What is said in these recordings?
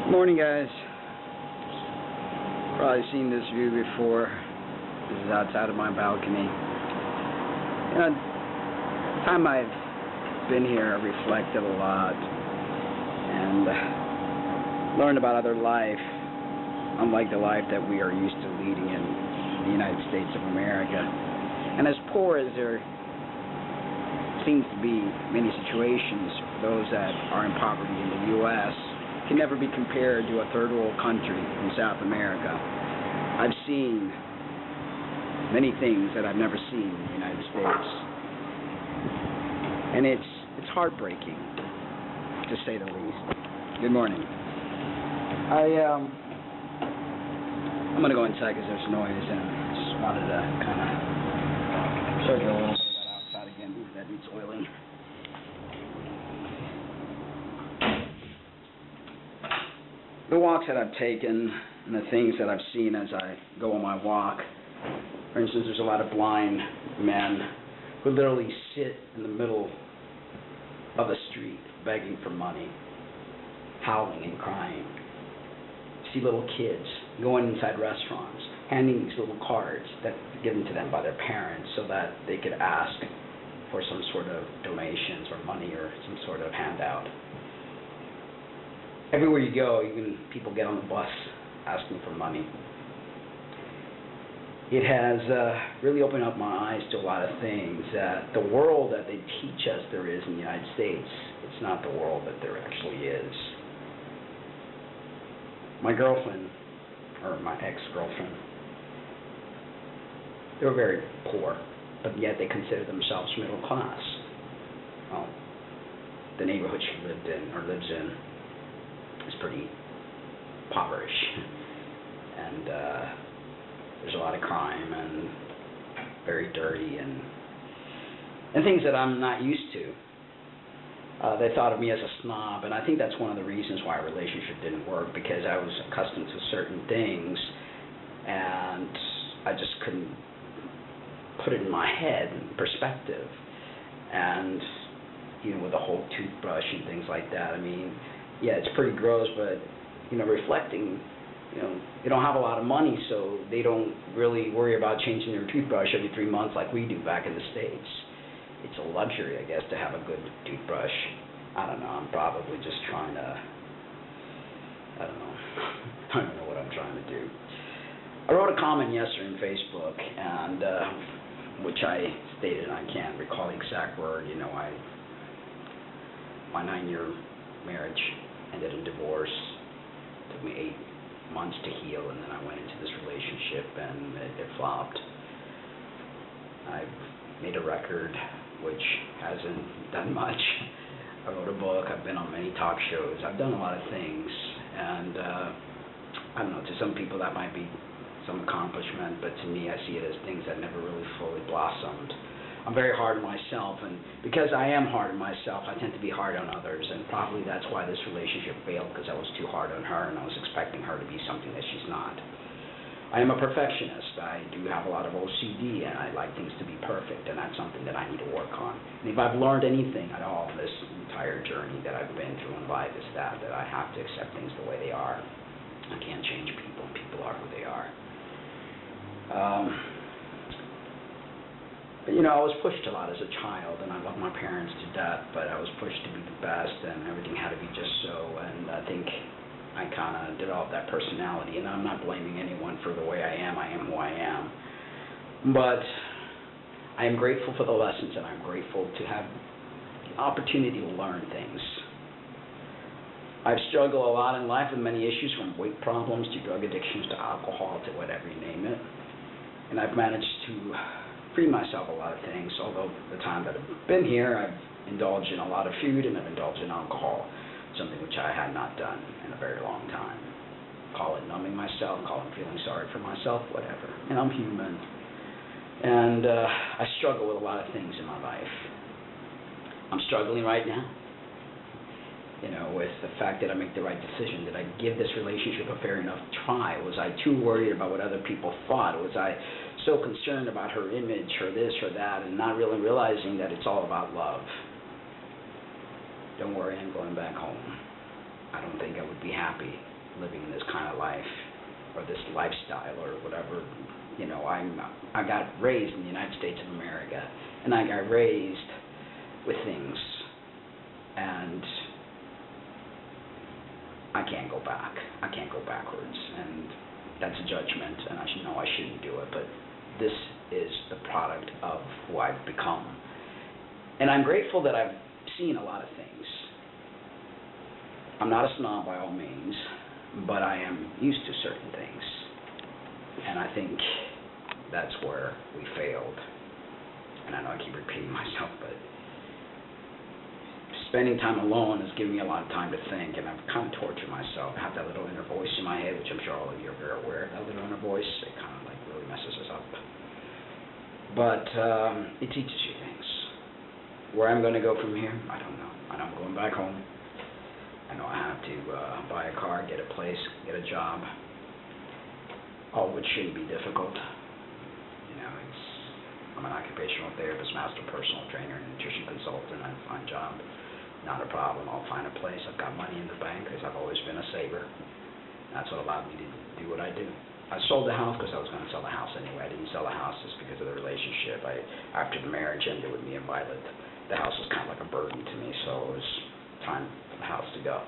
Morning, guys. Probably seen this view before. This is outside of my balcony. You know, the time I've been here, I've reflected a lot and learned about other life, unlike the life that we are used to leading in the United States of America. And as poor as there seems to be many situations for those that are in poverty in the U.S., can never be compared to a third world country in South America. I've seen many things that I've never seen in the United States, and it's heartbreaking, to say the least. Good morning. I'm gonna go inside because there's noise, and I just wanted to kind of show you a little bit of that outside again. That needs oiling. The walks that I've taken and the things that I've seen as I go on my walk, for instance, there's a lot of blind men who literally sit in the middle of a street begging for money, howling and crying. See little kids going inside restaurants, handing these little cards that are given to them by their parents so that they could ask for some sort of donations or money or some sort of handout. Everywhere you go, even people get on the bus asking for money. It has really opened up my eyes to a lot of things. That the world that they teach us there is in the United States, it's not the world that there actually is. My girlfriend, or my ex-girlfriend, they were very poor, but yet they consider themselves middle class. Well, the neighborhood she lived in, or lives in, is pretty impoverished, and there's a lot of crime and very dirty and things that I'm not used to. They thought of me as a snob, and I think that's one of the reasons why our relationship didn't work, because I was accustomed to certain things and I just couldn't put it in my head in perspective. And you know, with the whole toothbrush and things like that, I mean, yeah, it's pretty gross, but, you know, reflecting, you know, they don't have a lot of money, so they don't really worry about changing their toothbrush every 3 months like we do back in the States. It's a luxury, I guess, to have a good toothbrush. I don't know, I'm probably just trying to, I don't know what I'm trying to do. I wrote a comment yesterday on Facebook, and which I stated, I can't recall the exact word, you know, my 9-year marriage ended in divorce. It took me 8 months to heal, and then I went into this relationship and it flopped. I've made a record which hasn't done much. I wrote a book, I've been on many talk shows, I've done a lot of things, and I don't know, to some people that might be some accomplishment, but to me I see it as things that never really fully blossomed. I'm very hard on myself, and because I am hard on myself, I tend to be hard on others, and probably that's why this relationship failed, because I was too hard on her, and I was expecting her to be something that she's not. I am a perfectionist. I do have a lot of OCD, and I like things to be perfect, and that's something that I need to work on. And if I've learned anything at all in this entire journey that I've been through in life, is that I have to accept things the way they are. I can't change people. People are who they are. You know, I was pushed a lot as a child, and I love my parents to death, but I was pushed to be the best, and everything had to be just so, and I think I kind of developed that personality, and I'm not blaming anyone for the way I am who I am. But I am grateful for the lessons, and I'm grateful to have the opportunity to learn things. I've struggled a lot in life with many issues, from weight problems to drug addictions to alcohol to whatever you name it, and I've managed to free myself a lot of things. Although the time that I've been here, I've indulged in a lot of food and I've indulged in alcohol, something which I had not done in a very long time. Call it numbing myself, call it feeling sorry for myself, whatever. And I'm human. And I struggle with a lot of things in my life. I'm struggling right now, you know, with the fact that I make the right decision. Did I give this relationship a fair enough try? Was I too worried about what other people thought? Was I so concerned about her image, or this or that, and not really realizing that it's all about love? Don't worry, I'm going back home. I don't think I would be happy living this kind of life or this lifestyle or whatever. You know, I got raised in the United States of America, and I got raised with things, and I can't go back. I can't go backwards, and that's a judgment, and I know I shouldn't do it, but this is the product of who I've become. And I'm grateful that I've seen a lot of things. I'm not a snob by all means, but I am used to certain things. And I think that's where we failed. And I know I keep repeating myself, but spending time alone has given me a lot of time to think, and I've kind of tortured myself. I have that little inner voice in my head, which I'm sure all of you are very aware of, that little inner voice. It kind of like really messes us up. But it teaches you things. Where I'm going to go from here, I don't know. I know I'm going back home. I know I have to buy a car, get a place, get a job. All which shouldn't be difficult. You know, I'm an occupational therapist, master personal trainer, nutrition consultant. I find a job, not a problem. I'll find a place. I've got money in the bank because I've always been a saver. That's what allowed me to do what I do. I sold the house because I was going to sell the house anyway. I didn't sell the house just because of the relationship. After the marriage ended with me and Violet, the house was kind of like a burden to me, so it was time for the house to go.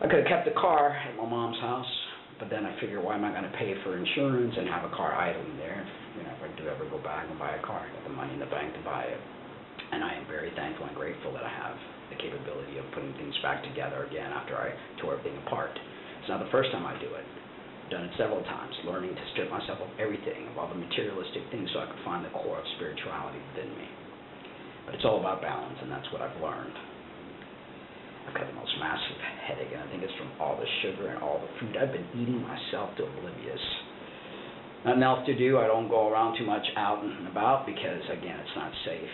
I could have kept the car at my mom's house, but then I figured, why am I going to pay for insurance and have a car idling there? You know, if I do ever go back and buy a car, I got the money in the bank to buy it. And I am very thankful and grateful that I have the capability of putting things back together again after I tore everything apart. It's not the first time I do it. I've done it several times, learning to strip myself of everything, of all the materialistic things, so I could find the core of spirituality within me. But it's all about balance, and that's what I've learned. I've got the most massive headache, and I think it's from all the sugar and all the food I've been eating myself to oblivious. Nothing else to do. I don't go around too much out and about because, again, it's not safe.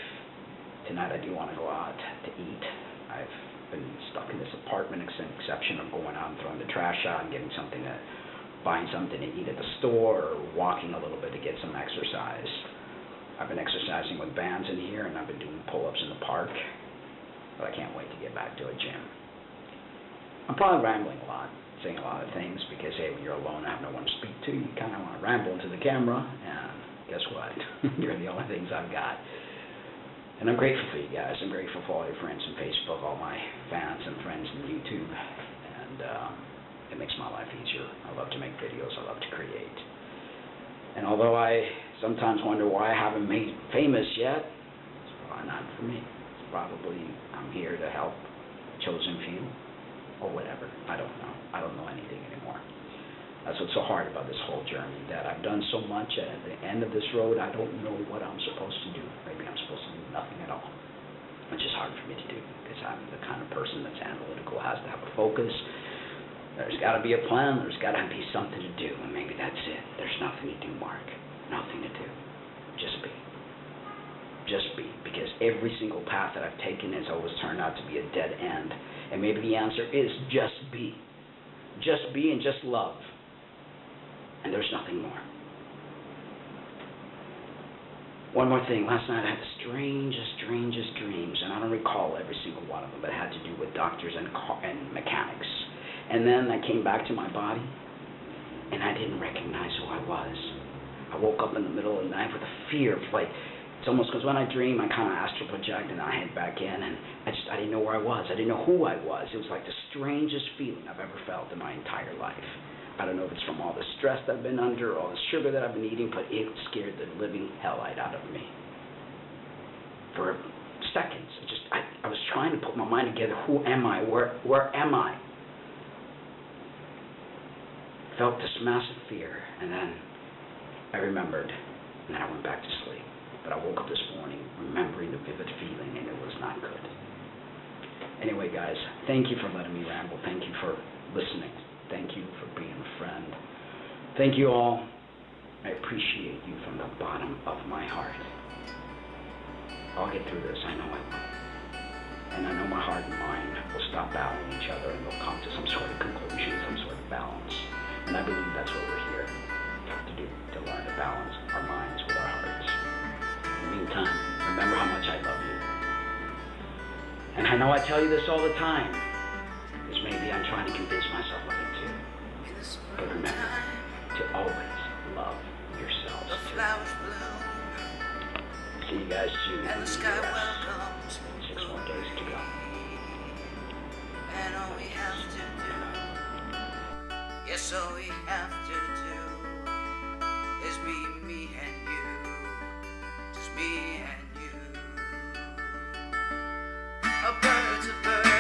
Tonight I do want to go out to eat. I've been stuck in this apartment, exception of going out and throwing the trash out and getting something to, buying something to eat at the store, or walking a little bit to get some exercise. I've been exercising with bands in here, and I've been doing pull-ups in the park. But I can't wait to get back to a gym. I'm probably rambling a lot, saying a lot of things, because, hey, when you're alone and have no one to speak to, you kind of want to ramble into the camera, and guess what? You're the only things I've got. And I'm grateful for you guys. I'm grateful for all your friends on Facebook, all my fans and friends on YouTube, and it makes my life easier. I love to make videos. I love to create. And although I sometimes wonder why I haven't made famous yet, it's probably not for me. Probably I'm here to help chosen few or whatever. I don't know. I don't know anything anymore. That's what's so hard about this whole journey, that I've done so much, and at the end of this road, I don't know what I'm supposed to do. Maybe I'm supposed to do nothing at all, which is hard for me to do because I'm the kind of person that's analytical, has to have a focus. There's got to be a plan. There's got to be something to do, and maybe that's it. There's nothing to do, Mark. Nothing to do. Just be. Just be, because every single path that I've taken has always turned out to be a dead end. And maybe the answer is just be. Just be and just love. And there's nothing more. One more thing. Last night I had the strangest dreams, and I don't recall every single one of them, but it had to do with doctors and mechanics. And then I came back to my body, and I didn't recognize who I was. I woke up in the middle of the night with a fear of, like, it's almost because when I dream, I kind of astral project and I head back in, and I didn't know where I was. I didn't know who I was. It was like the strangest feeling I've ever felt in my entire life. I don't know if it's from all the stress that I've been under, all the sugar that I've been eating, but it scared the living hell out of me. For seconds, I was trying to put my mind together. Who am I? Where am I? Felt this massive fear, and then I remembered, and then I went back to sleep. But I woke up this morning remembering the vivid feeling, and it was not good. Anyway, guys, thank you for letting me ramble. Thank you for listening. Thank you for being a friend. Thank you all. I appreciate you from the bottom of my heart. I'll get through this. I know I will. And I know my heart and mind will stop battling each other, and they'll come to some sort of conclusion, some sort of balance. And I believe that's what we're here to do, to learn to balance our minds with our hearts. In the meantime, remember how much I love you. And I know I tell you this all the time, because maybe I'm trying to convince myself of it. But remember to always love yourselves too. See you guys soon in the US. 6 more days to go. And all we have to do, yes, all we have to do is be me and you, just me and you. A bird's a bird.